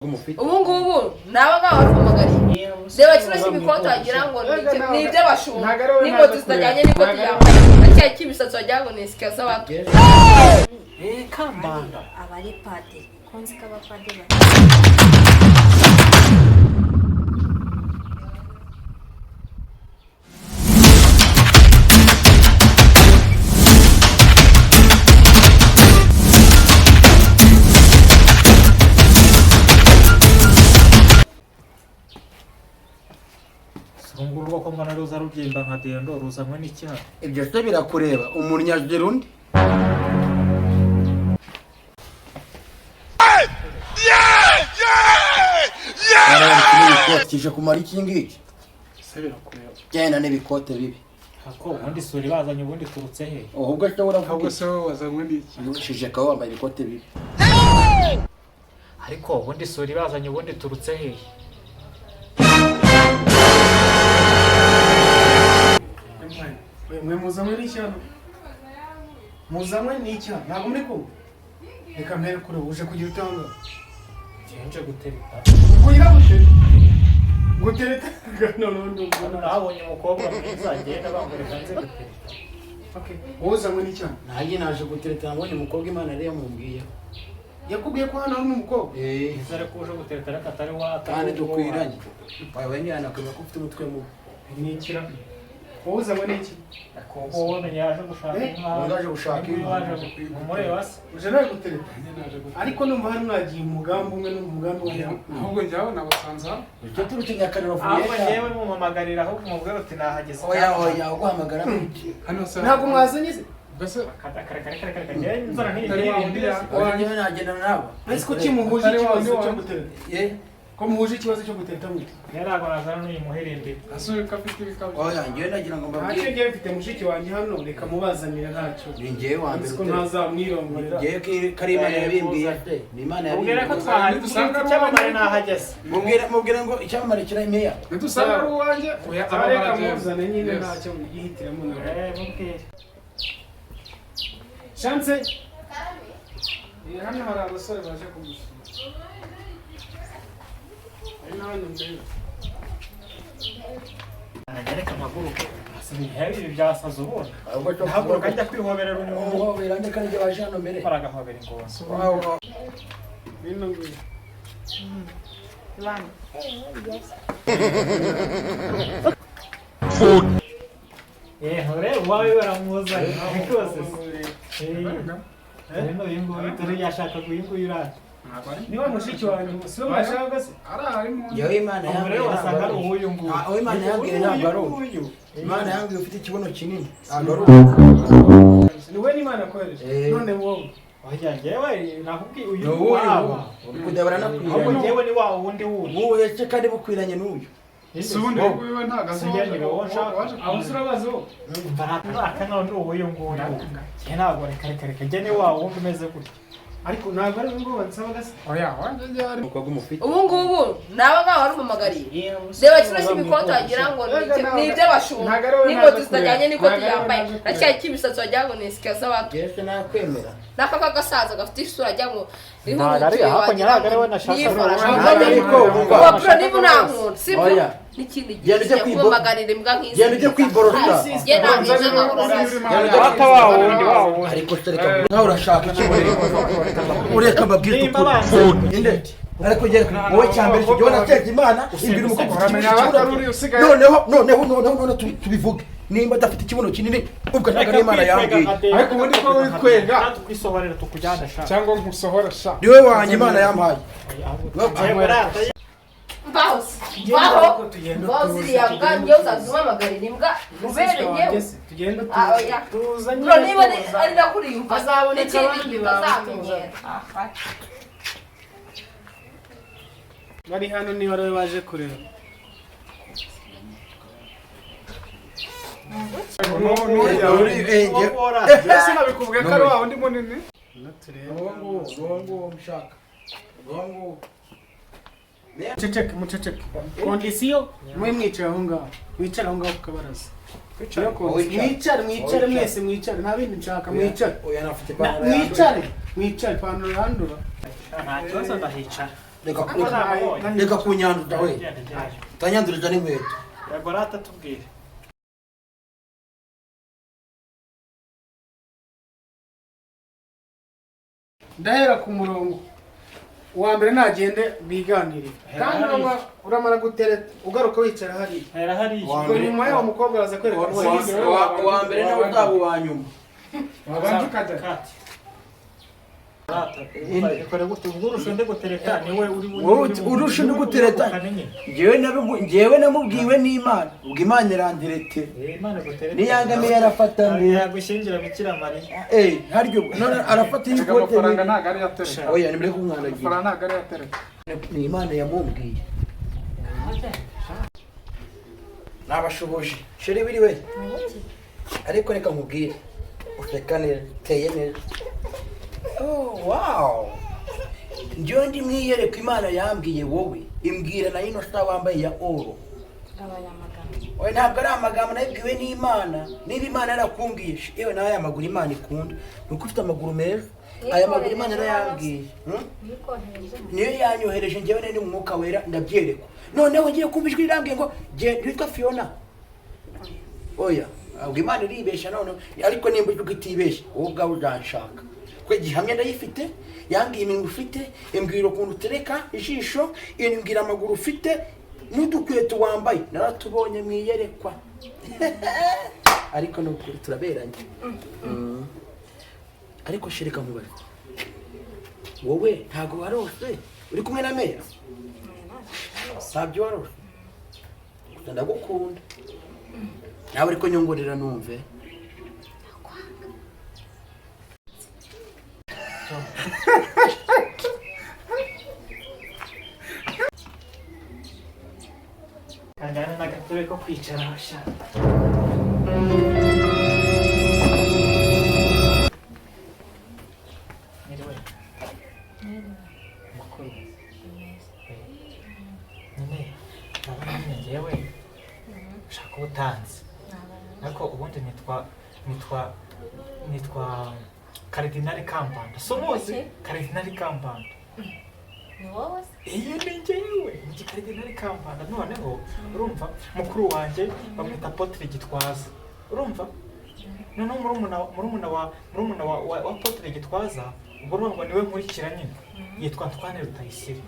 ubu ngubu nabaga bahamagariye reba kino cy'imikoto wagira ngo ni iby'abashumba n'inkoto zitajyanye n'ikoti yambaye acyaye cy'imisatsi wagira ngo ni isika z'abato kambanga abari padiri konzi k'abapadiri Ngurwa ko mbona ruza rubyimba nka dendo ruzanywe n'icyaha. Ibyo cyo birakureba umunyagira undi. Kije kumara iki ngiki? Se birakureba. Genda n'ibikote bibi. Hako ubundi suri bazanye ubundi turutse he? Ahubwo cyo uravuga. Ahubwo se wazanywe n'iki? Nushije ka wambaye ibikote bibi. Ariko ubundi suri bazanye ubundi turutse he? Mwe muzamwe n'icyaha. Muzamwe n'icyaha. Ntabwo muri ko. Reka mpere kure uje kugira utanga. Nje gutereta. Kugira gutereta. Gutereta no. Nabonye umukobwa mwiza agenda bamureka nze gutereta. Okay. Muzamwe n'icyaha. Nanjye naje gutereta nabonye umukobwa Imana yari yamubwiye. Yakubwiye ko hano hari umukobwa. Izare ko uje gutereta reka atari wata. Kandi dukwiranye. Wawe nyana nakwira ko ufite umutwe mu. Nikira. Muzamwe n'iki? Wowe menye yaje gushaka inka. Ngaje gushaka inka. Umure wase. Uje nawe gutereta. Ariko numva hano nagiye umugambi umwe n'umugambi wawe. Ahubwo njyaho nabasanza. Icyo turutinye akariro Ahubwo fuye. nyewe mumuhamagarira ahubwo mubwira uti nahageze. Oya uguhamagara n'iki? Hano sa. Ntabwo mwazanye se? Bese Kare njye nzora nk'iyi Oya nagenda nabo. Ese ko kimuhuje ikibazo cyo gutereta? Ko muhuje ikibazo cyo gutereta mwite? yarago nazana n'uyu muherinde. asuye kafite ibikabyo. Oya ngiye nagira ngo Ntacyo mbabwire. ngiye mfite mushiki wanjye hano reka mubazanira ntacyo. Ni ngiye wa mbere. Ko ntazamwirongorera. Ngiye kari Imana yabimbiye. Ni Imana Ubwira ko yabimbiye. twahari cyamamare nahageze. Mubwira ngo icyamamare kirayimeya. Nidusanga ari uwanjye. Oya Reka muzane nyine ntacyo yihitiramo nawe. Mubwire. Chance. Hano hari abasore baje kugusura. Anagereka amaguru ke. Asibihe byasaza ubona. Ahubwo cyo Ntabwo kajya kwihoberera umuntu. Uhobera ndi kandi baje hano mbere. Baragahobera ingozi. Bino ngwi. Lan Hore wawe baramuza. Rwose. Rero yingo itari yashaka kuyingura. Niwe mushiki wanjye siwe mwashaka se? Ari mu. Yewe Imana yambwiye wasanga ari uyu nguyu. Ah, Imana yambwiye ntabwo ari uyu. Imana yambwiye ufite ikibuno kinini. Ntabwo ari Niwe n'Imana kohereje. None wowe. Oya ngewe nakubwiye uyu uyu. waba. Uri kudabara Ahubwo nakwiranye. ngewe ni wa wundi wundi. Wowe cyo kandi bukwiranye n'uyu. Subundi wiwe ntagaze. Abo surabazo. Barakana ndi uyu nguyu. Ntabwo reka njye ni wa wundi umeze gutya. Ariko ntabwo ari ngo bansaba gase. Oya wanjye njyari. Umukobwa umufite. ubu ngubu nabaga bahamagariye reba kino cy'imikoto wagira ngo ni iby'abashumba n'inkoto zitajyanye n'ikoti yambaye acyaye cy'imisatsi wagira ngo ni isika z'abato Yesu nakwemera. n'aka k'agasaza gafite isura wagira ngo Ntagari ahako nyaragare we nashaka. wapro niba unankunda sibyo Oya. n'ikindi Genda gihe ujye kubagarira imbwa nk'izi Genda ujye kwiborosa. Genda ngize nk'urusazi Data wa wundi. Ariko tereka nawe urashaka iki ureka mbabwire ukuri. Inde. Ariko gera wowe cyambere cyo nateka Imana imbira umukobwa. Uramenya abatari uri usigaye. Noneho tubivuge. Nimba adafite ikibuno kinini ubwo ntabwo ari Imana yambwiye. Ariko ubundi ko wikwega. Tukwisohorera tukujyana sha. Cyangwa nkusohora sha. Niwe wanjye Imana yampaye. baho ziriya mbwa njye uzazumamagarira imbwa ubereye Tugenda oya bro niba ari nakuriyumva n'ikindi utazamenyera bari hano niba ari baje kureba. Ese nabikubwiye ko ari wa wundi munini. Muceceke. Kondisiyo mwe mwicara aho ngaho. Wicara aho ngaho ku kabaraza. Mwicare mwese mwicare nta bindi nshaka mwicare. Oya nafite Mwicare ipantaro yandura. Nta kibazo ndahicara. reka kunyanduza we utanyandurira n'inkweto yego rata tubwire ndahera ku murongo uwa mbere nagende biganirire kandi uramara gutereta ugaruka wicara hariya ubwo nyuma y'uwo mukobwa araza kwereka uwa mbere nawe uzaba uwa nyuma wabanza ukajya urusha undi gutereta njyewe namubwiwe n'Imana ubwo Imana irandirete niyangamiye arafatanye yagushingira bikira Mariya haryo none arafata ikote amafaranga ntago ari yateretse oya nimere kumwanagira amafaranga ntago ari yateretse ni Imana yamubwiye nabashoboje sheri biri we ariko reka nkubwire useka neza teye neza wow njyewe ndi mwiyereka Imana yambwiye wowe imbwira na ino star wambaye ya oro oya ntabwo ari amagambo nabibwiwe n'Imana niba Imana yarakumbwiye yewe nawe aya maguru Imana ikunda nuko ufite amaguru meza aya maguru Imana yarayambwiye niyo yanyohereje njyewe nari mu mwuka wera ndabyerekwa noneho ngiye kumva ijwi rirambwiye ngo witwa Phiona oya ubwo Imana iribeshya none ariko nimba ijwi itibeshya wowe ubwawe uzanshaka kwe gihamya ndayifite yangiye iminwa ufite imbwira ukuntu utereka ijisho imbwira amaguru ufite n'udukweto wambaye naratubonye mwiyerekwa ariko nukuri turaberanye ariko shirika nkubare wowe ntago warose uri kumwe na meya ntabyo warose ndagukunda nawe ariko nyongorera numve kangana n'agatebe ko kwicara sha Miriwe mukuru nene nabanye njyewe ushaka ubutanzi nako ubundi nitwa Cardinal Kambanda somozi Cardinal Kambanda ni wowe iyo ni njyewe ndi Cardinal Kambanda noneho urumva mukuru wanjye bamwita Apotre Gitwaza urumva noneho murumuna wa Apotre Gitwaza ubwo urumva niwe nkurikira nyine yitwa Antoine Rutayisire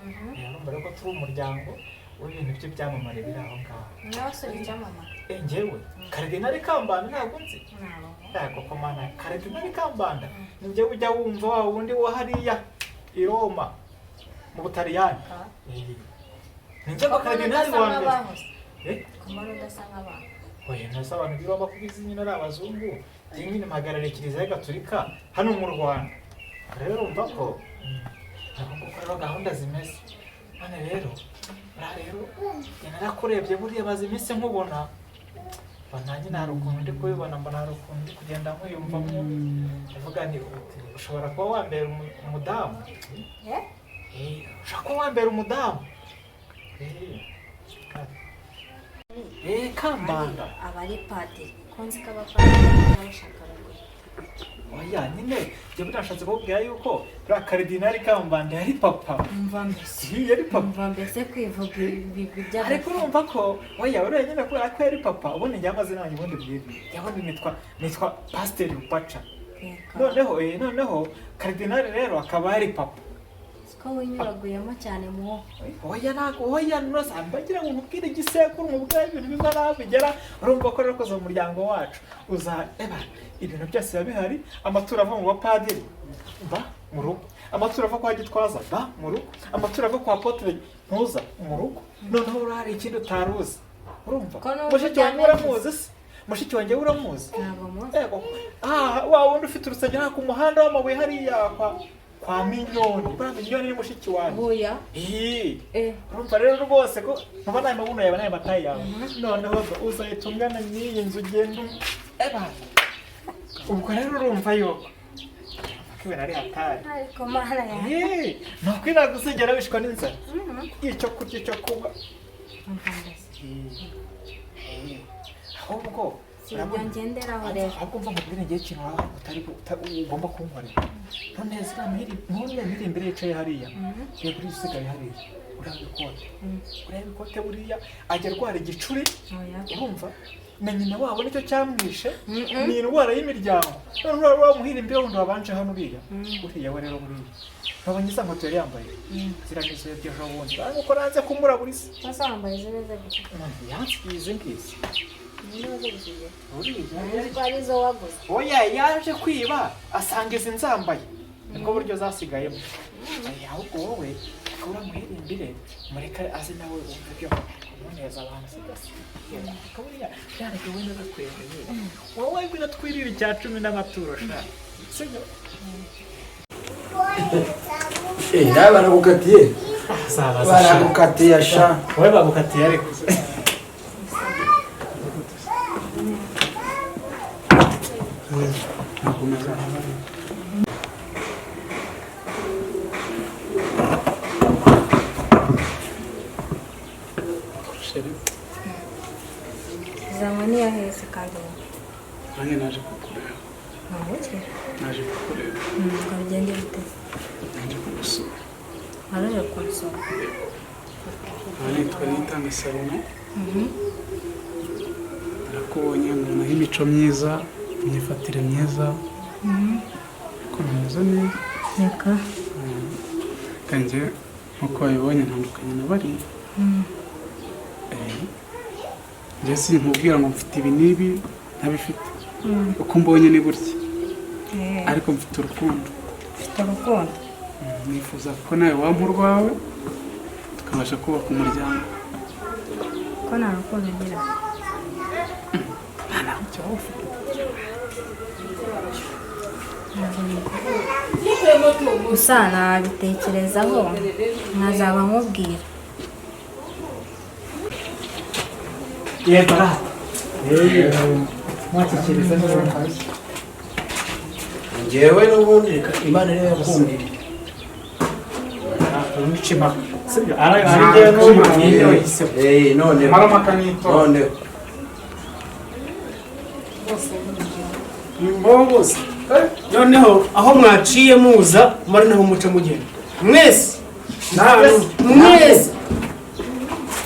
urumva rero ko turi umuryango w'ibintu byo byamamare biri aho ngaho n'abasore icyamamare njyewe Cardinal Kambanda ntabwo nzi ntabwo komana Cardinal Kambanda ni njyewe ujya wumva wa wundi wo hariya i Roma mu Butaliyani ni njyewe Cardinal wa mbere kumara udasa nk'abantu oya nasa abantu bigomba kubizi nyine ari abazungu njyewe nyine mpagarariye Kiliziya Gatolika hano mu Rwanda rero urumva ko ntabwo rero gahunda zimeze none rero narakurebye buriya maze iminsi nkubona bananye nari ukuntu ndi kubibona mbona hari ukuntu ndi kugenda nkwiyumvamo ndavuga ni ushobora kuba wambera umudamu ushobora kuba wambera umudamu Kambanda aba ari padiri konzi ko abapadiri bashaka abagore oya nyine njye burashatse kubwira yuko buriya Cardinal Kambanda yari papa umva mbese yari papa umva mbese kwivuga ibigwi by'abapapa ariko urumva ko oya uriya nyine kubera ko yari papa ubundi njye amazina yanjye ubundi bwibwi yabundi nitwa Pasiteri Rupaca noneho Cardinal rero akaba yari papa ko winyuraguyemo cyane mu oya ntabwo oya nurasanga ngira ngo nkubwire igisekuru nkubwire ibintu bimwe nabigera urumva ko rero koza mu muryango wacu ibintu byose biba bihari amaturo ava mu bapadiri ba mu rugo amaturo ava kwa Gitwaza ba mu rugo amaturo ava kwa Apotre Ntuza mu rugo noneho urari ikindi utaruzi urumva mushiki wanjye uramuzi se mushiki wanjye uramuzi wa wundi ufite urusengero ku muhanda w'amabuye hariya kwa Minyoni bra Minyoni ni mushiki wanjye oya urumva rero rwose ko ntaba naye mabuno yawe naye matayi yawe noneho uzayitungana n'iyi nzu ugenda ubwo rero urumva yuko akibera ari hatari ariko mara ya nukwira gusegera bishwa n'inzara icyo kurya cyo kuba ahubwo ngenderaho rero ahubwo mva mubwire ngiye ikintu ugomba kunkorera none miri imbere yicaye hariya reba uriya usigaye hariya ureba ikote buriya ajya arwara igicuri urumva na nyina wabo nicyo cyamwishe ni indwara y'imiryango none wamuhira imbere wundi wabanje hano uriya we rero buriya ntabonye iza nkweto yari yambaye ziranizo y'ejo bundi ariko nanze kumura buri se asa wambaye neza gute yansigiye izi ngizi oya yaje kwiba asanga izi nzambaye niko buryo zasigayemo ahubwo wowe uramuhira imbere mureka azi nawe wumva ibyo neza abantu sigasiye kaburiya yareke wenda gakwegeye wowe ngwino twirira icya 10 n'amaturo sha sibyo nawe baragukatiye baragukatiye sha wowe bagukatiye ariko zamani yaheze kandi nanjye naje kukureba naje kukureba ukagenda bite naje kugusura araje kunsura nitwa Nitanga Salome nakubonye mbona imico myiza imyifatire myiza ko meze neza reka kandi nkuko wabibonye ntandukanye na bari njye sinkubwira ngo mfite ibi n'ibi ntabifite uko mbonye ni gutya ariko mfite urukundo nifuza ko nawe wampa urwawe tukabasha kubaka umuryango ko nta rukundo ngira ntacyo waba ufite gusa nabitekerezaho nkazaba nkubwira yego mwakikiriza neza njyewe n'ubundi Imana niyo yakumbiye umicima sibyo ari ngiye n'umwanya wese none maramaka nito none imbongose noneho aho mwaciye muza mari naho muca mugenda mwese mwese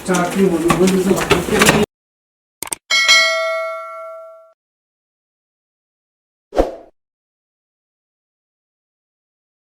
cyakwibuza ubundi zo